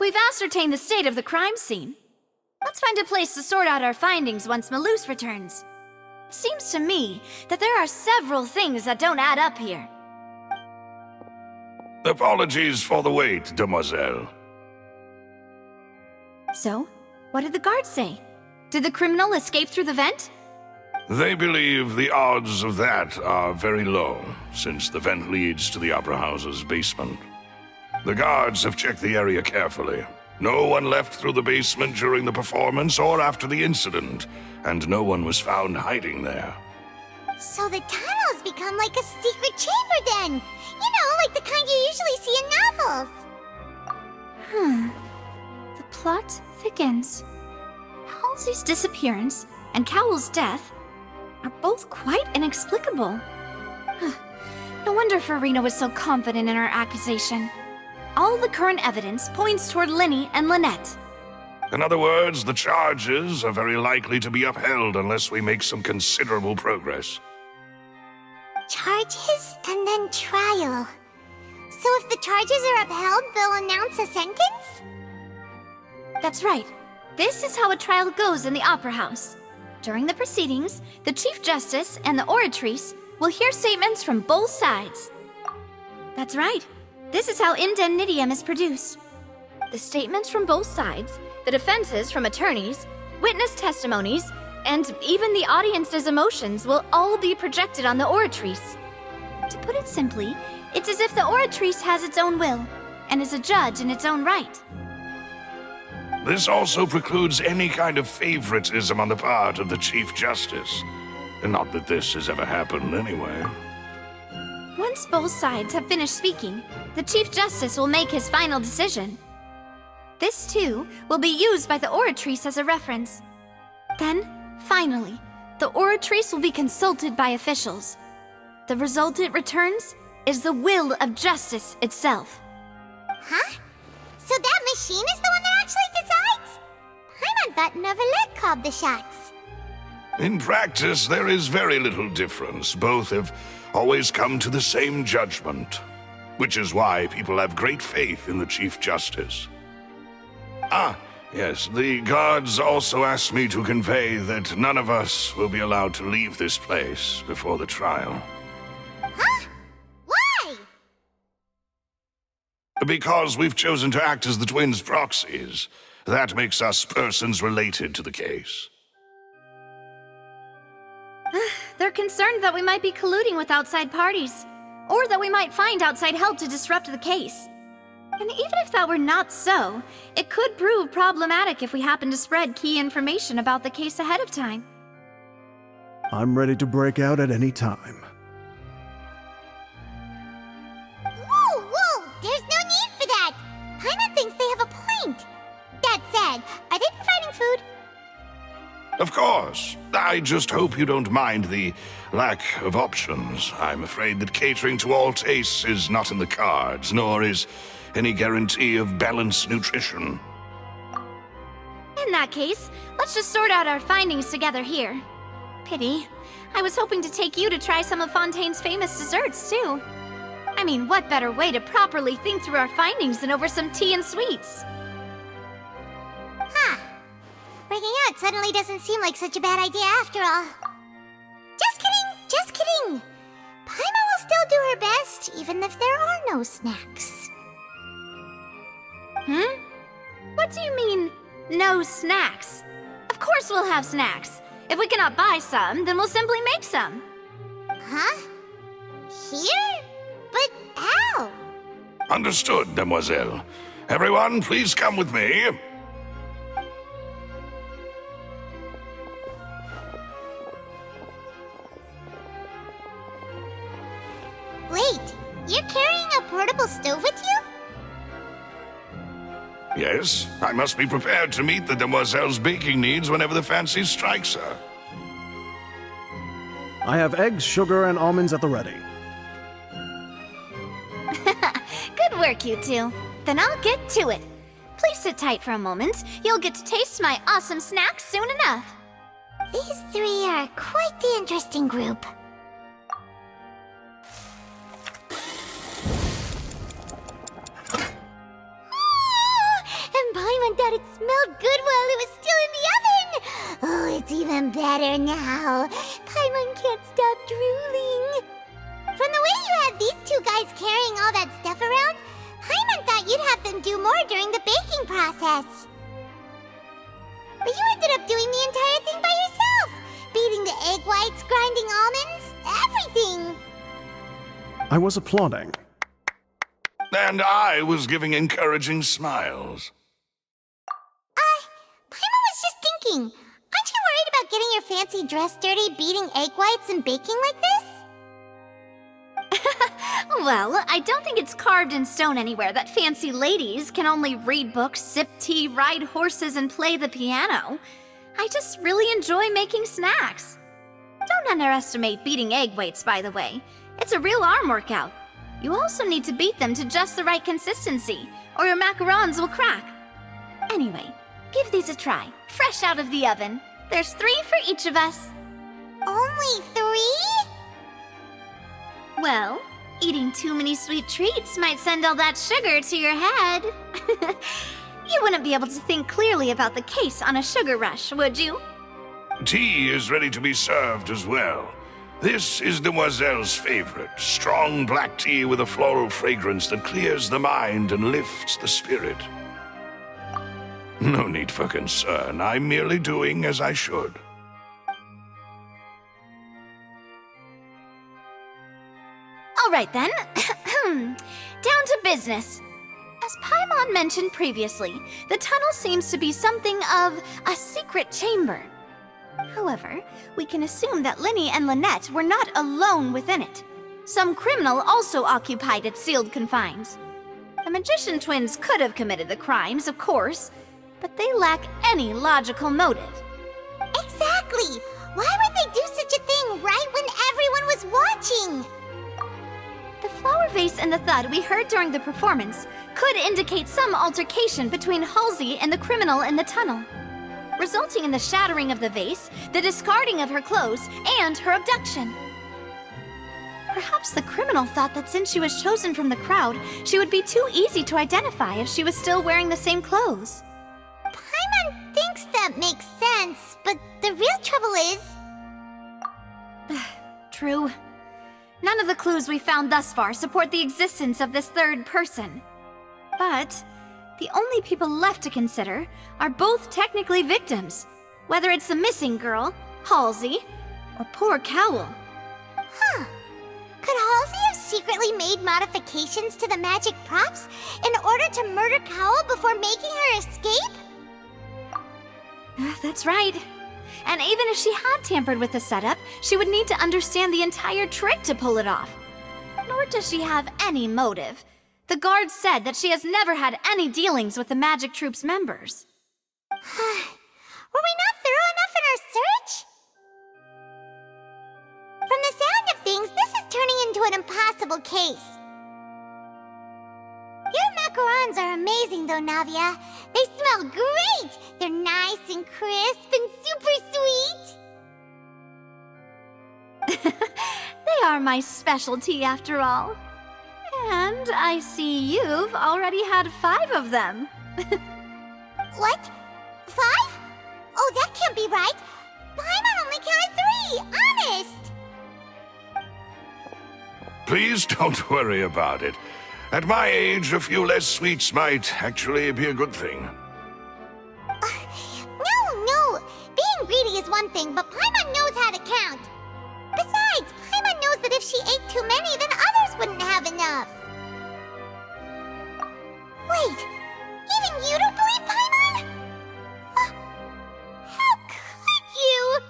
we've ascertained the state of the crime scene. Let's find a place to sort out our findings once Malus returns. It seems to me that there are several things that don't add up here. Apologies for the wait, demoiselle. So, what did the guards say? Did the criminal escape through the vent? They believe the odds of that are very low, since the vent leads to the Opera House's basement. The guards have checked the area carefully. No one left through the basement during the performance or after the incident, and no one was found hiding there. So the tunnels become like a secret chamber then! You know, like the kind you usually see in novels! The plot thickens. Halsey's disappearance and Cowell's death are both quite inexplicable. No wonder Farina was so confident in her accusation. All the current evidence points toward Linny and Lynette. In other words, the charges are very likely to be upheld unless we make some considerable progress. Charges and then trial. So if the charges are upheld, they'll announce a sentence? That's right. This is how a trial goes in the Opera House. During the proceedings, the Chief Justice and the Oratrice will hear statements from both sides. That's right. This is how indemnitium is produced. The statements from both sides, the defenses from attorneys, witness testimonies, and even the audience's emotions will all be projected on the Oratrice. To put it simply, it's as if the Oratrice has its own will, and is a judge in its own right. This also precludes any kind of favoritism on the part of the Chief Justice. And not that this has ever happened anyway. Once both sides have finished speaking, the Chief Justice will make his final decision. This, too, will be used by the Oratrice as a reference. Then, finally, the Oratrice will be consulted by officials. The result it returns is the will of justice itself. Huh? So that machine is the one that actually decides? Paimon thought Neverlet called the shots. In practice, there is very little difference. Both have always come to the same judgment, which is why people have great faith in the Chief Justice. Ah, yes, the guards also asked me to convey that none of us will be allowed to leave this place before the trial. Huh? Why? Because we've chosen to act as the twins' proxies. That makes us persons related to the case. They're concerned that we might be colluding with outside parties, or that we might find outside help to disrupt the case. And even if that were not so, it could prove problematic if we happen to spread key information about the case ahead of time. I'm ready to break out at any time. Whoa! There's no need for that! Paimon thinks they have a point. That said, are they providing food? Of course. I just hope you don't mind the lack of options. I'm afraid that catering to all tastes is not in the cards, nor is any guarantee of balanced nutrition. In that case, let's just sort out our findings together here. Pity. I was hoping to take you to try some of Fontaine's famous desserts, too. I mean, what better way to properly think through our findings than over some tea and sweets? Huh. Breaking out suddenly doesn't seem like such a bad idea after all. Just kidding! Paimon will still do her best, even if there are no snacks. What do you mean, no snacks? Of course we'll have snacks. If we cannot buy some, then we'll simply make some. Huh? Here? But how? Understood, demoiselle. Everyone, please come with me. Wait, you're carrying a portable stove with you? Yes, I must be prepared to meet the demoiselle's baking needs whenever the fancy strikes her. I have eggs, sugar, and almonds at the ready. Good work, you two. Then I'll get to it. Please sit tight for a moment. You'll get to taste my awesome snacks soon enough. These three are quite the interesting group. that it smelled good while it was still in the oven! Oh, it's even better now. Paimon can't stop drooling. From the way you had these two guys carrying all that stuff around, Paimon thought you'd have them do more during the baking process. But you ended up doing the entire thing by yourself! Beating the egg whites, grinding almonds, everything! I was applauding. And I was giving encouraging smiles. Paimon was just thinking, aren't you worried about getting your fancy dress dirty beating egg whites and baking like this? Well, I don't think it's carved in stone anywhere that fancy ladies can only read books, sip tea, ride horses, and play the piano. I just really enjoy making snacks. Don't underestimate beating egg whites, by the way. It's a real arm workout. You also need to beat them to just the right consistency, or your macarons will crack. Anyway, give these a try, fresh out of the oven. There's 3 for each of us. Only 3? Well, eating too many sweet treats might send all that sugar to your head. You wouldn't be able to think clearly about the case on a sugar rush, would you? Tea is ready to be served as well. This is Demoiselle's favorite, strong black tea with a floral fragrance that clears the mind and lifts the spirit. No need for concern. I'm merely doing as I should. All right then. Down to business. As Paimon mentioned previously, the tunnel seems to be something of a secret chamber. However, we can assume that Linny and Lynette were not alone within it. Some criminal also occupied its sealed confines. The magician twins could have committed the crimes, of course, but they lack any logical motive. Exactly! Why would they do such a thing right when everyone was watching? The flower vase and the thud we heard during the performance could indicate some altercation between Halsey and the criminal in the tunnel, resulting in the shattering of the vase, the discarding of her clothes, and her abduction. Perhaps the criminal thought that since she was chosen from the crowd, she would be too easy to identify if she was still wearing the same clothes. Paimon thinks that makes sense, but the real trouble is... True. None of the clues we found thus far support the existence of this third person. But the only people left to consider are both technically victims, whether it's the missing girl, Halsey, or poor Cowl. Huh. Could Halsey have secretly made modifications to the magic props in order to murder Cowl before making her escape? That's right. And even if she had tampered with the setup, she would need to understand the entire trick to pull it off. Nor does she have any motive. The guards said that she has never had any dealings with the Magic Troop's members. Were we not thorough enough in our search? From the sound of things, this is turning into an impossible case. Your macarons are amazing though, Navia. They smell great! They're nice and crisp and super sweet! They are my specialty after all. And I see you've already had 5 of them. What? 5? Oh, that can't be right! Paimon only counted 3! Honest! Please don't worry about it. At my age, a few less sweets might actually be a good thing. No! Being greedy is one thing, but Paimon knows how to count. Besides, Paimon knows that if she ate too many, then others wouldn't have enough. Wait, even you don't believe Paimon? How could you?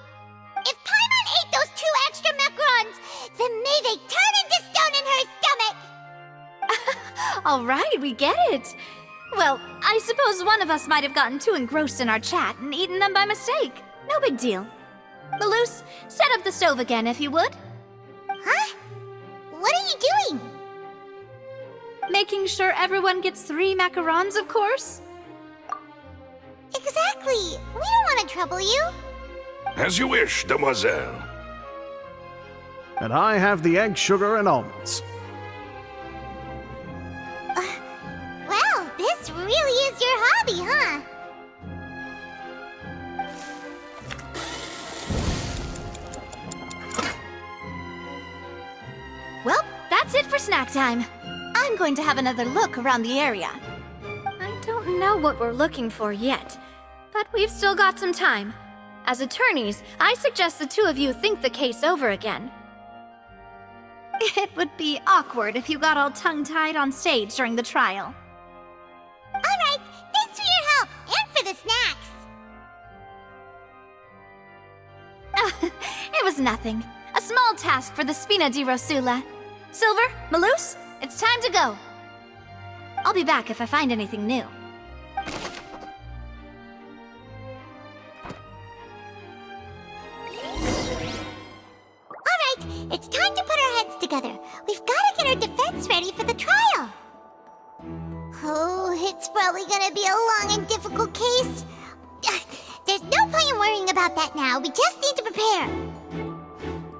If Paimon ate those 2 extra macarons, then may they turn into stone in her stomach! All right, we get it. Well, I suppose one of us might have gotten too engrossed in our chat and eaten them by mistake. No big deal. Maloose, set up the stove again if you would. Huh? What are you doing? Making sure everyone gets 3 macarons, of course. Exactly. We don't want to trouble you. As you wish, demoiselle. And I have the egg, sugar, and almonds. Well, this really is your hobby, huh? snack time. I'm going to have another look around the area. I don't know what we're looking for yet, but we've still got some time. As attorneys, I suggest the two of you think the case over again. It would be awkward if you got all tongue-tied on stage during the trial. Alright, thanks for your help, and for the snacks. It was nothing. A small task for the Spina di Rosula. Silver, Malus, it's time to go. I'll be back if I find anything new. Alright, it's time to put our heads together. We've got to get our defense ready for the trial. Oh, it's probably gonna be a long and difficult case. There's no point in worrying about that now. We just need to prepare.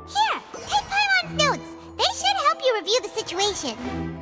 Here, take Paimon's notes. They should help you review the situation.